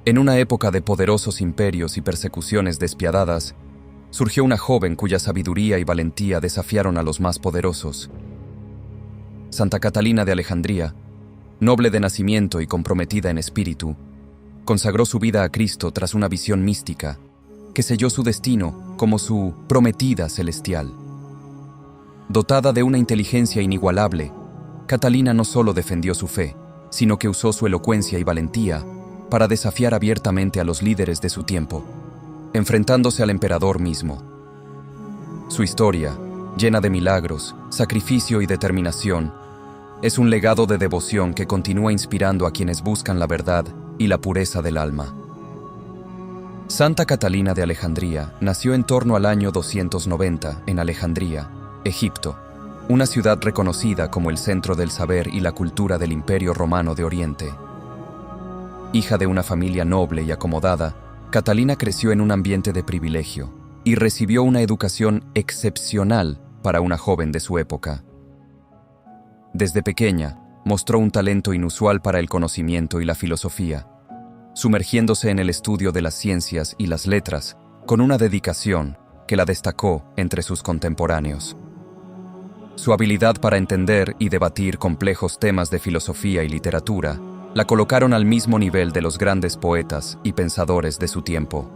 En una época de poderosos imperios y persecuciones despiadadas, surgió una joven cuya sabiduría y valentía desafiaron a los más poderosos. Santa Catalina de Alejandría, noble de nacimiento y comprometida en espíritu, consagró su vida a Cristo tras una visión mística que selló su destino como su prometida celestial. Dotada de una inteligencia inigualable, Catalina no solo defendió su fe, sino que usó su elocuencia y valentía para desafiar abiertamente a los líderes de su tiempo, enfrentándose al emperador mismo. Su historia, llena de milagros, sacrificio y determinación, es un legado de devoción que continúa inspirando a quienes buscan la verdad y la pureza del alma. Santa Catalina de Alejandría nació en torno al año 290 en Alejandría, Egipto, una ciudad reconocida como el centro del saber y la cultura del Imperio Romano de Oriente. Hija de una familia noble y acomodada, Catalina creció en un ambiente de privilegio y recibió una educación excepcional para una joven de su época. Desde pequeña, mostró un talento inusual para el conocimiento y la filosofía, sumergiéndose en el estudio de las ciencias y las letras con una dedicación que la destacó entre sus contemporáneos. Su habilidad para entender y debatir complejos temas de filosofía y literatura la colocaron al mismo nivel de los grandes poetas y pensadores de su tiempo.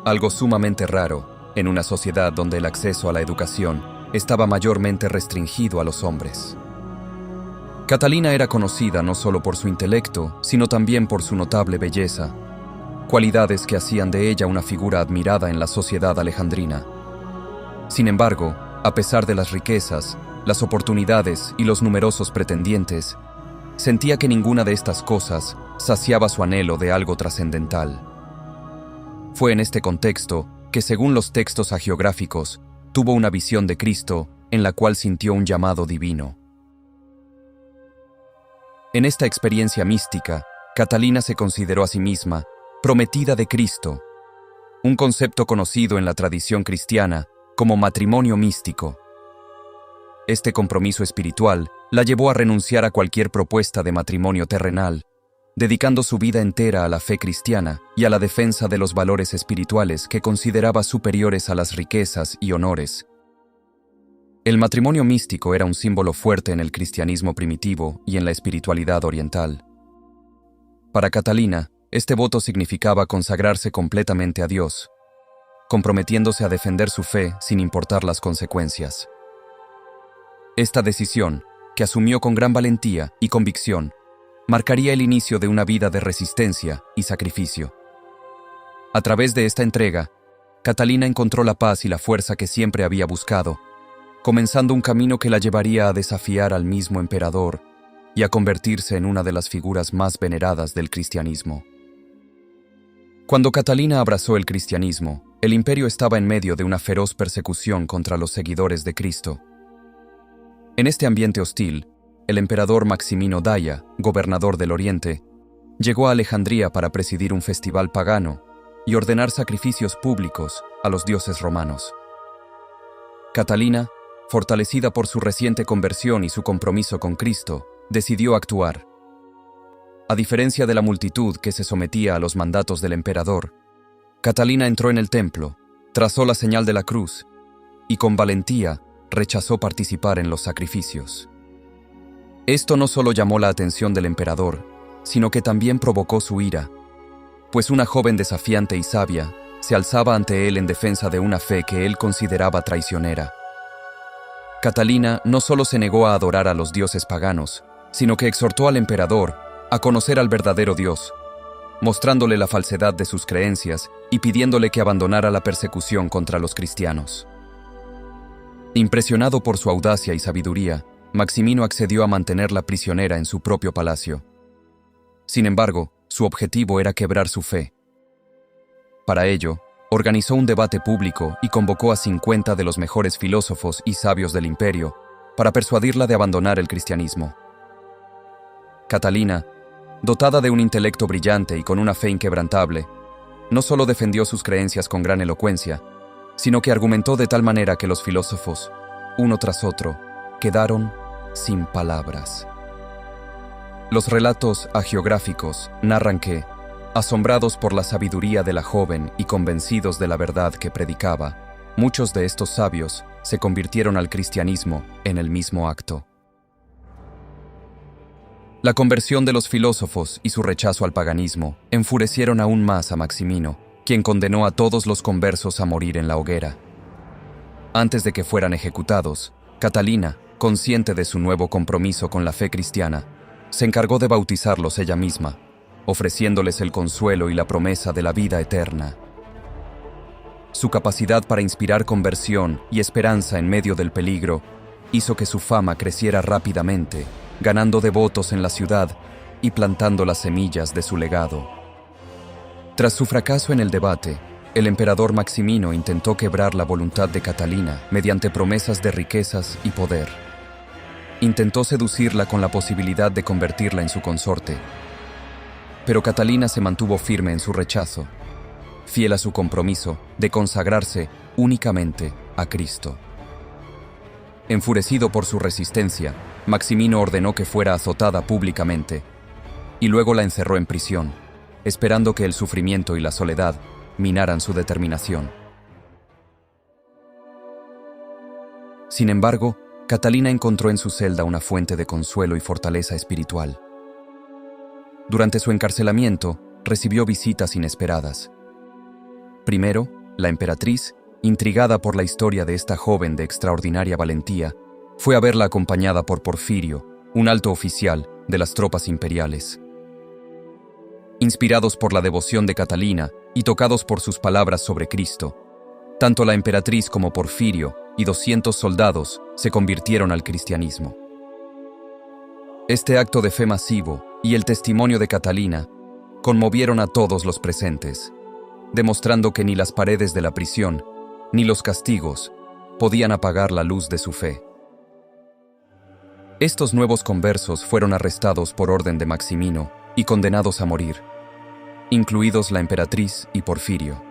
Algo sumamente raro en una sociedad donde el acceso a la educación estaba mayormente restringido a los hombres. Catalina era conocida no solo por su intelecto, sino también por su notable belleza, cualidades que hacían de ella una figura admirada en la sociedad alejandrina. Sin embargo, a pesar de las riquezas, las oportunidades y los numerosos pretendientes, sentía que ninguna de estas cosas saciaba su anhelo de algo trascendental. Fue en este contexto que, según los textos hagiográficos, tuvo una visión de Cristo en la cual sintió un llamado divino. En esta experiencia mística, Catalina se consideró a sí misma prometida de Cristo, un concepto conocido en la tradición cristiana como matrimonio místico. Este compromiso espiritual la llevó a renunciar a cualquier propuesta de matrimonio terrenal, dedicando su vida entera a la fe cristiana y a la defensa de los valores espirituales que consideraba superiores a las riquezas y honores. El matrimonio místico era un símbolo fuerte en el cristianismo primitivo y en la espiritualidad oriental. Para Catalina, este voto significaba consagrarse completamente a Dios, comprometiéndose a defender su fe sin importar las consecuencias. Esta decisión, que asumió con gran valentía y convicción, marcaría el inicio de una vida de resistencia y sacrificio. A través de esta entrega, Catalina encontró la paz y la fuerza que siempre había buscado, comenzando un camino que la llevaría a desafiar al mismo emperador y a convertirse en una de las figuras más veneradas del cristianismo. Cuando Catalina abrazó el cristianismo, el imperio estaba en medio de una feroz persecución contra los seguidores de Cristo. En este ambiente hostil, el emperador Maximino Daia, gobernador del Oriente, llegó a Alejandría para presidir un festival pagano y ordenar sacrificios públicos a los dioses romanos. Catalina, fortalecida por su reciente conversión y su compromiso con Cristo, decidió actuar. A diferencia de la multitud que se sometía a los mandatos del emperador, Catalina entró en el templo, trazó la señal de la cruz y con valentía rechazó participar en los sacrificios. Esto no solo llamó la atención del emperador, sino que también provocó su ira, pues una joven desafiante y sabia se alzaba ante él en defensa de una fe que él consideraba traicionera. Catalina no solo se negó a adorar a los dioses paganos, sino que exhortó al emperador a conocer al verdadero Dios, mostrándole la falsedad de sus creencias y pidiéndole que abandonara la persecución contra los cristianos. Impresionado por su audacia y sabiduría, Maximino accedió a mantenerla prisionera en su propio palacio. Sin embargo, su objetivo era quebrar su fe. Para ello, organizó un debate público y convocó a 50 de los mejores filósofos y sabios del imperio para persuadirla de abandonar el cristianismo. Catalina, dotada de un intelecto brillante y con una fe inquebrantable, no solo defendió sus creencias con gran elocuencia, sino que argumentó de tal manera que los filósofos, uno tras otro, quedaron sin palabras. Los relatos hagiográficos narran que, Asombrados por la sabiduría de la joven y convencidos de la verdad que predicaba, muchos de estos sabios se convirtieron al cristianismo en el mismo acto. La conversión de los filósofos y su rechazo al paganismo enfurecieron aún más a Maximino, quien condenó a todos los conversos a morir en la hoguera. Antes de que fueran ejecutados, Catalina, consciente de su nuevo compromiso con la fe cristiana, se encargó de bautizarlos ella misma, ofreciéndoles el consuelo y la promesa de la vida eterna. Su capacidad para inspirar conversión y esperanza en medio del peligro hizo que su fama creciera rápidamente, ganando devotos en la ciudad y plantando las semillas de su legado. Tras su fracaso en el debate, el emperador Maximino intentó quebrar la voluntad de Catalina mediante promesas de riquezas y poder. Intentó seducirla con la posibilidad de convertirla en su consorte, pero Catalina se mantuvo firme en su rechazo, fiel a su compromiso de consagrarse únicamente a Cristo. Enfurecido por su resistencia, Maximino ordenó que fuera azotada públicamente y luego la encerró en prisión, esperando que el sufrimiento y la soledad minaran su determinación. Sin embargo, Catalina encontró en su celda una fuente de consuelo y fortaleza espiritual. Durante su encarcelamiento, recibió visitas inesperadas. Primero, la emperatriz, intrigada por la historia de esta joven de extraordinaria valentía, fue a verla acompañada por Porfirio, un alto oficial de las tropas imperiales. Inspirados por la devoción de Catalina y tocados por sus palabras sobre Cristo, tanto la emperatriz como Porfirio y 200 soldados se convirtieron al cristianismo. Este acto de fe masivo y el testimonio de Catalina conmovieron a todos los presentes, demostrando que ni las paredes de la prisión ni los castigos podían apagar la luz de su fe. Estos nuevos conversos fueron arrestados por orden de Maximino y condenados a morir, incluidos la emperatriz y Porfirio.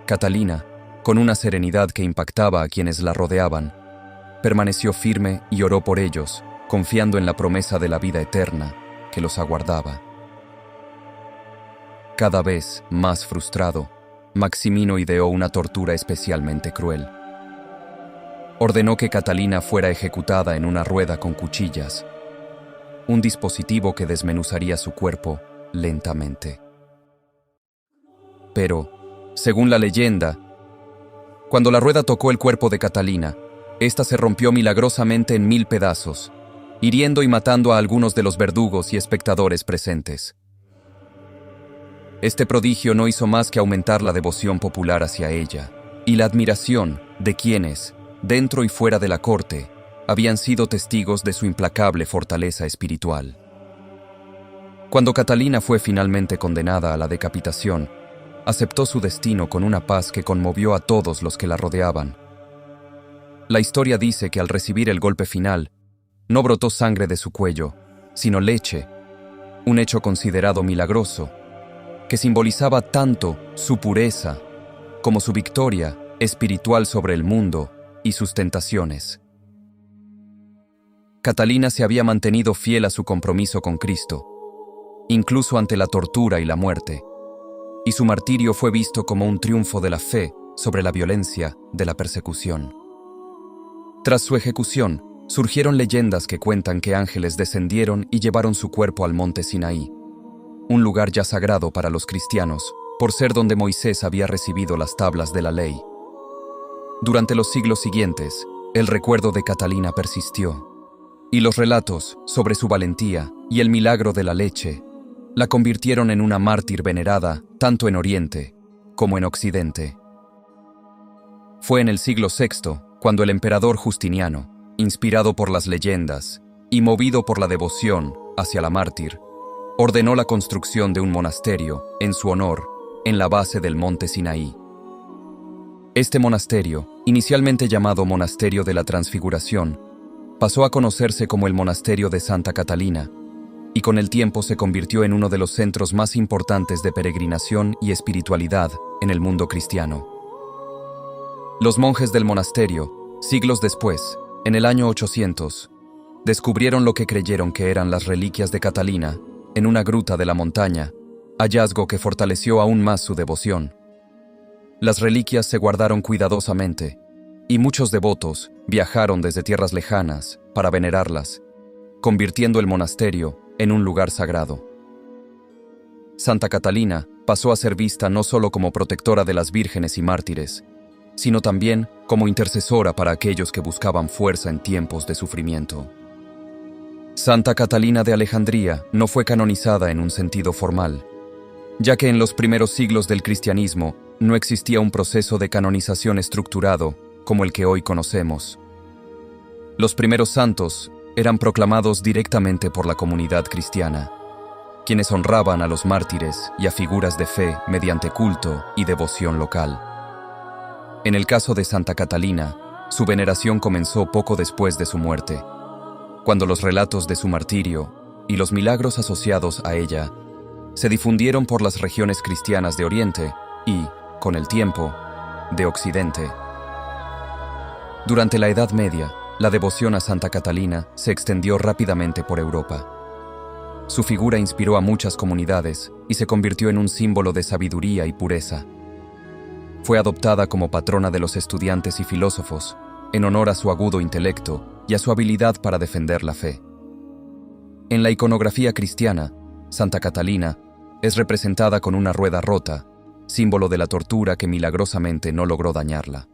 Catalina, con una serenidad que impactaba a quienes la rodeaban, permaneció firme y oró por ellos, confiando en la promesa de la vida eterna que los aguardaba. Cada vez más frustrado, Maximino ideó una tortura especialmente cruel. Ordenó que Catalina fuera ejecutada en una rueda con cuchillas, un dispositivo que desmenuzaría su cuerpo lentamente. Pero, según la leyenda, cuando la rueda tocó el cuerpo de Catalina, ésta se rompió milagrosamente en 1000 pedazos, hiriendo y matando a algunos de los verdugos y espectadores presentes. Este prodigio no hizo más que aumentar la devoción popular hacia ella y la admiración de quienes, dentro y fuera de la corte, habían sido testigos de su implacable fortaleza espiritual. Cuando Catalina fue finalmente condenada a la decapitación, aceptó su destino con una paz que conmovió a todos los que la rodeaban. La historia dice que al recibir el golpe final, no brotó sangre de su cuello, sino leche, un hecho considerado milagroso, que simbolizaba tanto su pureza como su victoria espiritual sobre el mundo y sus tentaciones. Catalina se había mantenido fiel a su compromiso con Cristo, incluso ante la tortura y la muerte, y su martirio fue visto como un triunfo de la fe sobre la violencia de la persecución. Tras su ejecución, surgieron leyendas que cuentan que ángeles descendieron y llevaron su cuerpo al monte Sinaí, un lugar ya sagrado para los cristianos, por ser donde Moisés había recibido las tablas de la ley. Durante los siglos siguientes, el recuerdo de Catalina persistió, y los relatos sobre su valentía y el milagro de la leche la convirtieron en una mártir venerada tanto en Oriente como en Occidente. Fue en el siglo VI cuando el emperador Justiniano, inspirado por las leyendas y movido por la devoción hacia la mártir, ordenó la construcción de un monasterio en su honor en la base del monte Sinaí. Este monasterio, inicialmente llamado Monasterio de la Transfiguración, pasó a conocerse como el Monasterio de Santa Catalina, y con el tiempo se convirtió en uno de los centros más importantes de peregrinación y espiritualidad en el mundo cristiano. Los monjes del monasterio, siglos después, en el año 800, descubrieron lo que creyeron que eran las reliquias de Catalina en una gruta de la montaña, hallazgo que fortaleció aún más su devoción. Las reliquias se guardaron cuidadosamente, y muchos devotos viajaron desde tierras lejanas para venerarlas, convirtiendo el monasterio en un lugar sagrado. Santa Catalina pasó a ser vista no solo como protectora de las vírgenes y mártires, sino también como intercesora para aquellos que buscaban fuerza en tiempos de sufrimiento. Santa Catalina de Alejandría no fue canonizada en un sentido formal, ya que en los primeros siglos del cristianismo no existía un proceso de canonización estructurado como el que hoy conocemos. Los primeros santos eran proclamados directamente por la comunidad cristiana, quienes honraban a los mártires y a figuras de fe mediante culto y devoción local. En el caso de Santa Catalina, su veneración comenzó poco después de su muerte, cuando los relatos de su martirio y los milagros asociados a ella se difundieron por las regiones cristianas de Oriente y, con el tiempo, de Occidente. Durante la Edad Media, la devoción a Santa Catalina se extendió rápidamente por Europa. Su figura inspiró a muchas comunidades y se convirtió en un símbolo de sabiduría y pureza. Fue adoptada como patrona de los estudiantes y filósofos, en honor a su agudo intelecto y a su habilidad para defender la fe. En la iconografía cristiana, Santa Catalina es representada con una rueda rota, símbolo de la tortura que milagrosamente no logró dañarla.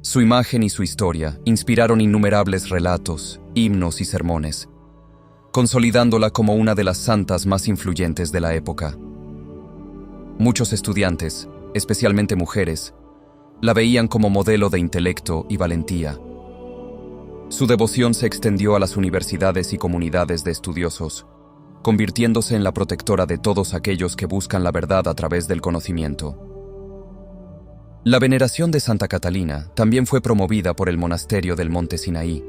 Su imagen y su historia inspiraron innumerables relatos, himnos y sermones, consolidándola como una de las santas más influyentes de la época. Muchos estudiantes, especialmente mujeres, la veían como modelo de intelecto y valentía. Su devoción se extendió a las universidades y comunidades de estudiosos, convirtiéndose en la protectora de todos aquellos que buscan la verdad a través del conocimiento. La veneración de Santa Catalina también fue promovida por el monasterio del Monte Sinaí,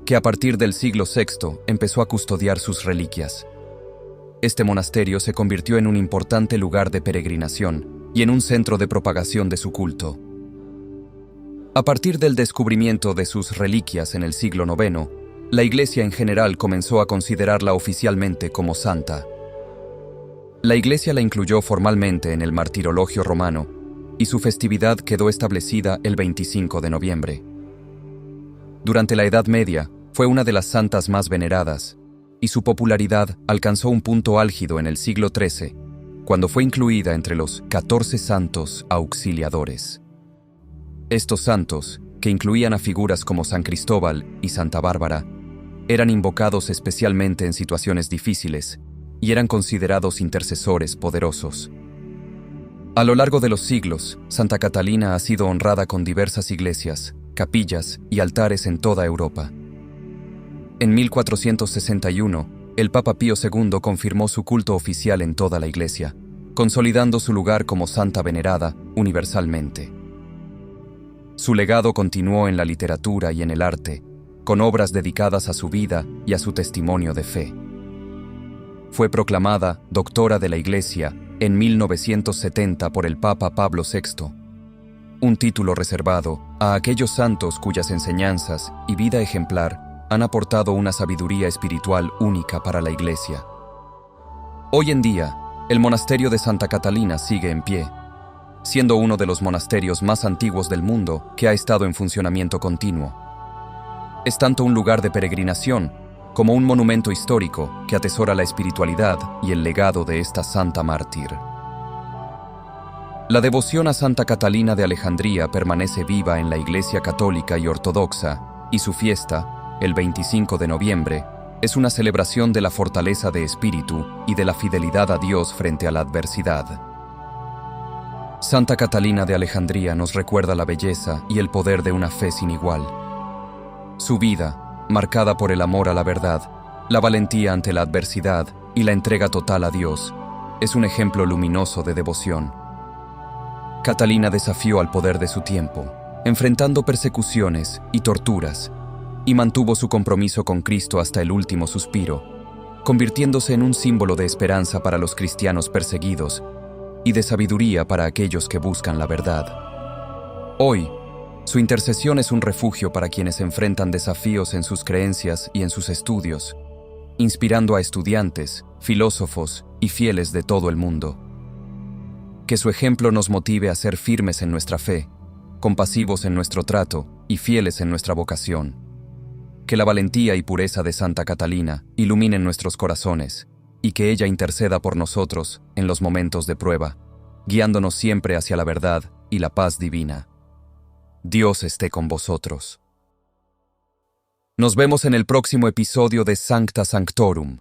que a partir del siglo VI empezó a custodiar sus reliquias. Este monasterio se convirtió en un importante lugar de peregrinación y en un centro de propagación de su culto. A partir del descubrimiento de sus reliquias en el siglo IX, la Iglesia en general comenzó a considerarla oficialmente como santa. La Iglesia la incluyó formalmente en el martirologio romano, y su festividad quedó establecida el 25 de noviembre. Durante la Edad Media, fue una de las santas más veneradas, y su popularidad alcanzó un punto álgido en el siglo XIII, cuando fue incluida entre los 14 santos auxiliadores. Estos santos, que incluían a figuras como San Cristóbal y Santa Bárbara, eran invocados especialmente en situaciones difíciles y eran considerados intercesores poderosos. A lo largo de los siglos, Santa Catalina ha sido honrada con diversas iglesias, capillas y altares en toda Europa. En 1461, el Papa Pío II confirmó su culto oficial en toda la Iglesia, consolidando su lugar como santa venerada universalmente. Su legado continuó en la literatura y en el arte, con obras dedicadas a su vida y a su testimonio de fe. Fue proclamada doctora de la Iglesia en 1970 por el Papa Pablo VI, un título reservado a aquellos santos cuyas enseñanzas y vida ejemplar han aportado una sabiduría espiritual única para la Iglesia. Hoy en día, el monasterio de Santa Catalina sigue en pie, siendo uno de los monasterios más antiguos del mundo que ha estado en funcionamiento continuo. Es tanto un lugar de peregrinación como un monumento histórico que atesora la espiritualidad y el legado de esta santa mártir. La devoción a Santa Catalina de Alejandría permanece viva en la Iglesia católica y ortodoxa, y su fiesta, el 25 de noviembre, es una celebración de la fortaleza de espíritu y de la fidelidad a Dios frente a la adversidad. Santa Catalina de Alejandría nos recuerda la belleza y el poder de una fe sin igual. Su vida, marcada por el amor a la verdad, la valentía ante la adversidad y la entrega total a Dios, es un ejemplo luminoso de devoción. Catalina desafió al poder de su tiempo, enfrentando persecuciones y torturas, y mantuvo su compromiso con Cristo hasta el último suspiro, convirtiéndose en un símbolo de esperanza para los cristianos perseguidos y de sabiduría para aquellos que buscan la verdad. Hoy, su intercesión es un refugio para quienes enfrentan desafíos en sus creencias y en sus estudios, inspirando a estudiantes, filósofos y fieles de todo el mundo. Que su ejemplo nos motive a ser firmes en nuestra fe, compasivos en nuestro trato y fieles en nuestra vocación. Que la valentía y pureza de Santa Catalina iluminen nuestros corazones y que ella interceda por nosotros en los momentos de prueba, guiándonos siempre hacia la verdad y la paz divina. Dios esté con vosotros. Nos vemos en el próximo episodio de Sancta Sanctorum.